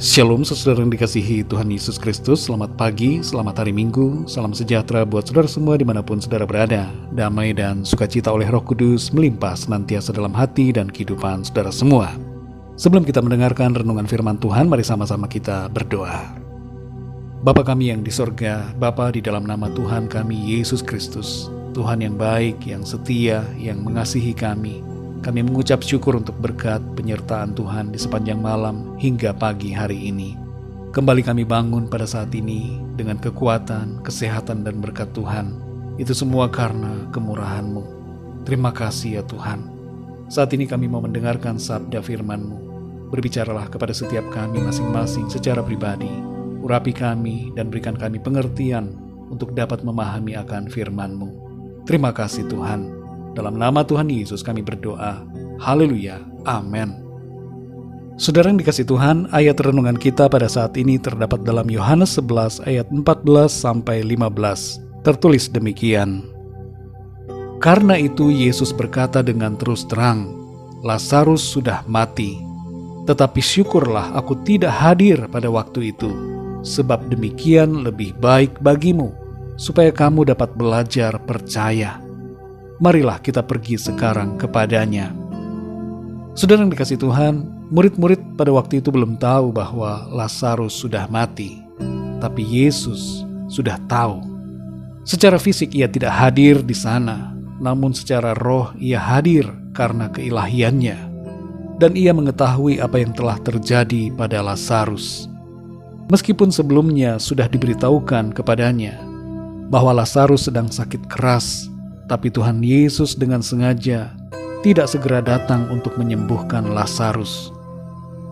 Shalom saudara yang dikasihi Tuhan Yesus Kristus. Selamat pagi, selamat hari Minggu. Salam sejahtera buat saudara semua dimanapun saudara berada. Damai dan sukacita oleh Roh Kudus melimpah senantiasa dalam hati dan kehidupan saudara semua. Sebelum kita mendengarkan renungan firman Tuhan, mari sama-sama kita berdoa. Bapa kami yang di sorga, Bapa di dalam nama Tuhan kami Yesus Kristus, Tuhan yang baik, yang setia, yang mengasihi kami mengucap syukur untuk berkat penyertaan Tuhan di sepanjang malam hingga pagi hari ini. Kembali kami bangun pada saat ini dengan kekuatan, kesehatan, dan berkat Tuhan. Itu semua karena kemurahan-Mu. Terima kasih ya Tuhan. Saat ini kami mau mendengarkan sabda firman-Mu. Berbicaralah kepada setiap kami masing-masing secara pribadi. Urapi kami dan berikan kami pengertian untuk dapat memahami akan firman-Mu. Terima kasih Tuhan. Dalam nama Tuhan Yesus kami berdoa. Haleluya. Amin. Saudara yang dikasihi Tuhan, ayat renungan kita pada saat ini terdapat dalam Yohanes 11 ayat 14-15. Tertulis demikian. Karena itu Yesus berkata dengan terus terang, Lazarus sudah mati. Tetapi syukurlah aku tidak hadir pada waktu itu, sebab demikian lebih baik bagimu, supaya kamu dapat belajar percaya. Marilah kita pergi sekarang kepadanya. Saudara yang dikasihi Tuhan, murid-murid pada waktu itu belum tahu bahwa Lazarus sudah mati. Tapi Yesus sudah tahu. Secara fisik ia tidak hadir di sana, namun secara roh ia hadir karena keilahiannya. Dan ia mengetahui apa yang telah terjadi pada Lazarus. Meskipun sebelumnya sudah diberitahukan kepadanya bahwa Lazarus sedang sakit keras, tapi Tuhan Yesus dengan sengaja tidak segera datang untuk menyembuhkan Lazarus.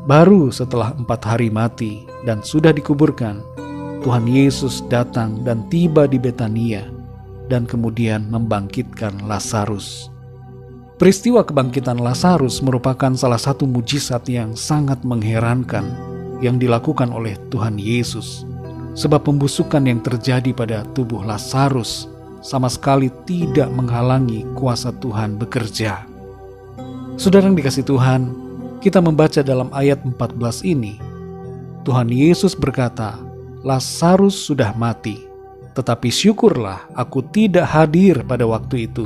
Baru setelah 4 hari mati dan sudah dikuburkan, Tuhan Yesus datang dan tiba di Betania dan kemudian membangkitkan Lazarus. Peristiwa kebangkitan Lazarus merupakan salah satu mujizat yang sangat mengherankan yang dilakukan oleh Tuhan Yesus, sebab pembusukan yang terjadi pada tubuh Lazarus sama sekali tidak menghalangi kuasa Tuhan bekerja. Saudara yang dikasihi Tuhan, kita membaca dalam ayat 14 ini, Tuhan Yesus berkata, Lazarus sudah mati, tetapi syukurlah aku tidak hadir pada waktu itu,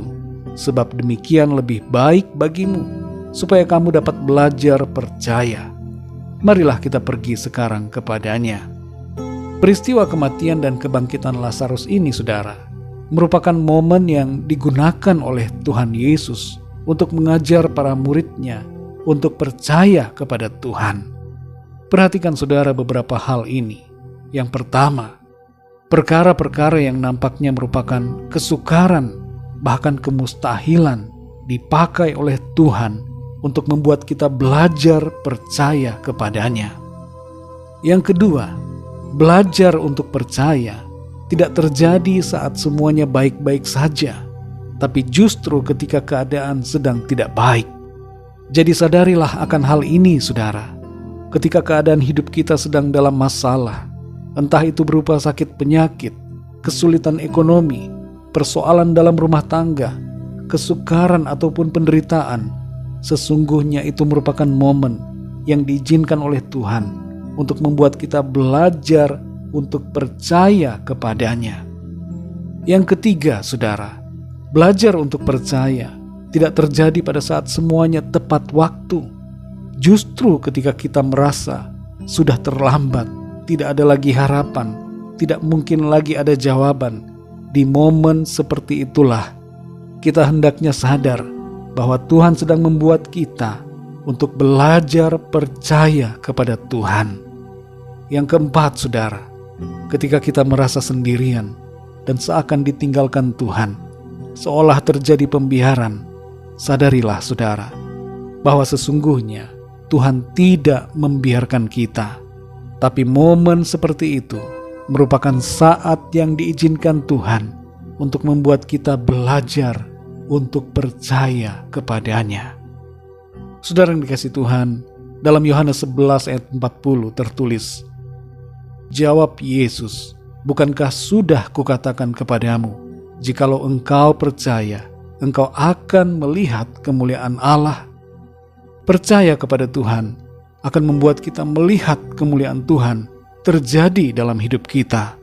sebab demikian lebih baik bagimu, supaya kamu dapat belajar percaya. Marilah kita pergi sekarang kepadanya. Peristiwa kematian dan kebangkitan Lazarus ini, saudara, merupakan momen yang digunakan oleh Tuhan Yesus untuk mengajar para muridnya untuk percaya kepada Tuhan. Perhatikan saudara beberapa hal ini. Yang pertama, perkara-perkara yang nampaknya merupakan kesukaran, bahkan kemustahilan, dipakai oleh Tuhan untuk membuat kita belajar percaya kepadanya. Yang kedua, belajar untuk percaya tidak terjadi saat semuanya baik-baik saja, tapi justru ketika keadaan sedang tidak baik. Jadi sadarilah akan hal ini, saudara. Ketika keadaan hidup kita sedang dalam masalah, entah itu berupa sakit penyakit, kesulitan ekonomi, persoalan dalam rumah tangga, kesukaran ataupun penderitaan, sesungguhnya itu merupakan momen yang diizinkan oleh Tuhan untuk membuat kita belajar untuk percaya kepadanya. Yang ketiga, saudara, belajar untuk percaya tidak terjadi pada saat semuanya tepat waktu. Justru ketika kita merasa sudah terlambat, tidak ada lagi harapan, tidak mungkin lagi ada jawaban, di momen seperti itulah kita hendaknya sadar bahwa Tuhan sedang membuat kita untuk belajar percaya kepada Tuhan. Yang keempat, saudara, ketika kita merasa sendirian dan seakan ditinggalkan Tuhan, seolah terjadi pembiaran, sadarilah saudara, bahwa sesungguhnya Tuhan tidak membiarkan kita. Tapi momen seperti itu merupakan saat yang diizinkan Tuhan untuk membuat kita belajar untuk percaya kepadanya. Saudara yang dikasihi Tuhan, dalam Yohanes 11 ayat 40 tertulis, jawab Yesus, bukankah sudah kukatakan kepadamu, jikalau engkau percaya, engkau akan melihat kemuliaan Allah? Percaya kepada Tuhan akan membuat kita melihat kemuliaan Tuhan terjadi dalam hidup kita.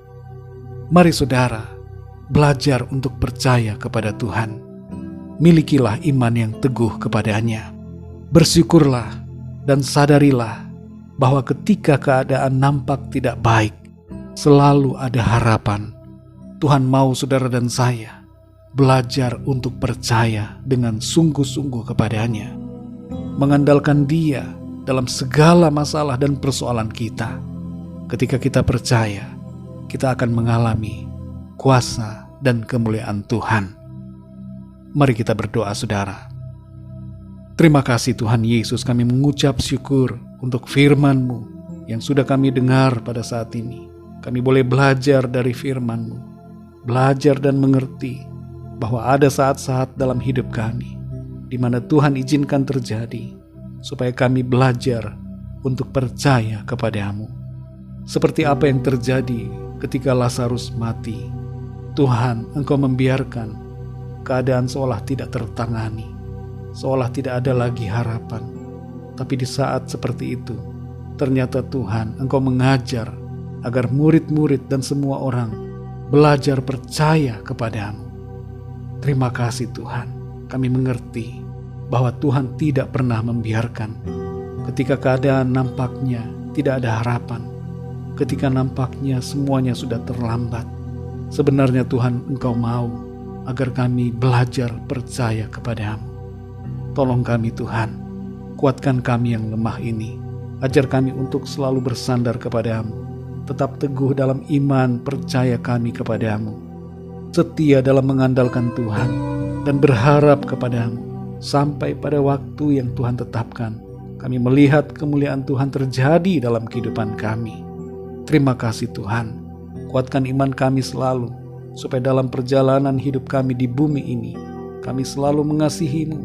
Mari saudara, belajar untuk percaya kepada Tuhan. Milikilah iman yang teguh kepadanya. Bersyukurlah dan sadarilah bahwa ketika keadaan nampak tidak baik, selalu ada harapan. Tuhan mau saudara dan saya belajar untuk percaya dengan sungguh-sungguh kepadanya, mengandalkan Dia dalam segala masalah dan persoalan kita. Ketika kita percaya, kita akan mengalami kuasa dan kemuliaan Tuhan. Mari kita berdoa saudara. Terima kasih Tuhan Yesus, kami mengucap syukur untuk firman-Mu yang sudah kami dengar pada saat ini. Kami boleh belajar dari firman-Mu, belajar dan mengerti bahwa ada saat-saat dalam hidup kami di mana Tuhan izinkan terjadi supaya kami belajar untuk percaya kepada-Mu. Seperti apa yang terjadi ketika Lazarus mati. Tuhan, Engkau membiarkan keadaan seolah tidak tertangani, seolah tidak ada lagi harapan. Tapi di saat seperti itu, ternyata Tuhan, Engkau mengajar agar murid-murid dan semua orang belajar percaya kepada-Mu. Terima kasih Tuhan, kami mengerti bahwa Tuhan tidak pernah membiarkan ketika keadaan nampaknya tidak ada harapan, ketika nampaknya semuanya sudah terlambat. Sebenarnya Tuhan, Engkau mau agar kami belajar percaya kepada-Mu. Tolong kami Tuhan, kuatkan kami yang lemah ini. Ajar kami untuk selalu bersandar kepada-Mu, tetap teguh dalam iman percaya kami kepada-Mu, setia dalam mengandalkan Tuhan, dan berharap kepada-Mu. Sampai pada waktu yang Tuhan tetapkan, kami melihat kemuliaan Tuhan terjadi dalam kehidupan kami. Terima kasih Tuhan, kuatkan iman kami selalu, supaya dalam perjalanan hidup kami di bumi ini, kami selalu mengasihi-Mu,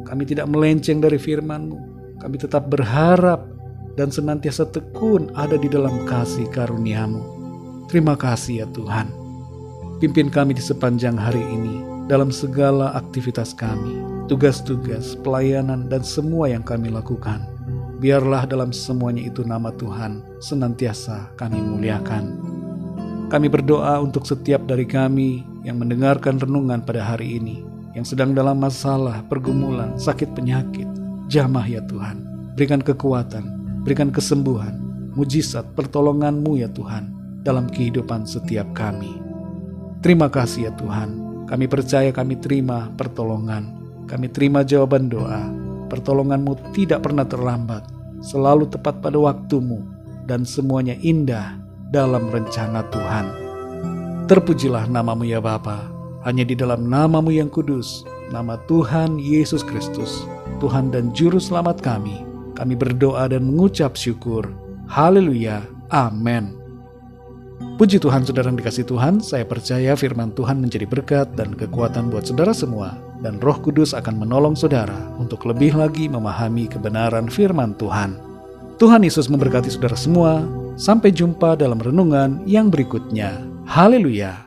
kami tidak melenceng dari firman-Mu, kami tetap berharap dan senantiasa tekun ada di dalam kasih karunia-Mu. Terima kasih ya Tuhan. Pimpin kami di sepanjang hari ini, dalam segala aktivitas kami, tugas-tugas, pelayanan, dan semua yang kami lakukan. Biarlah dalam semuanya itu nama Tuhan senantiasa kami muliakan. Kami berdoa untuk setiap dari kami yang mendengarkan renungan pada hari ini, yang sedang dalam masalah, pergumulan, sakit penyakit. Jamah ya Tuhan, berikan kekuatan, berikan kesembuhan, mujizat pertolongan-Mu ya Tuhan dalam kehidupan setiap kami. Terima kasih ya Tuhan, kami percaya kami terima pertolongan, kami terima jawaban doa. Pertolongan-Mu tidak pernah terlambat, selalu tepat pada waktu-Mu, dan semuanya indah dalam rencana Tuhan. Terpujilah nama-Mu ya Bapa, hanya di dalam nama-Mu yang kudus, nama Tuhan Yesus Kristus, Tuhan dan Juru Selamat kami berdoa dan mengucap syukur. Haleluya, amin. Puji Tuhan saudara yang dikasih Tuhan, saya percaya firman Tuhan menjadi berkat dan kekuatan buat saudara semua, dan Roh Kudus akan menolong saudara untuk lebih lagi memahami kebenaran firman Tuhan. Tuhan Yesus memberkati saudara semua. Sampai jumpa dalam renungan yang berikutnya. Haleluya.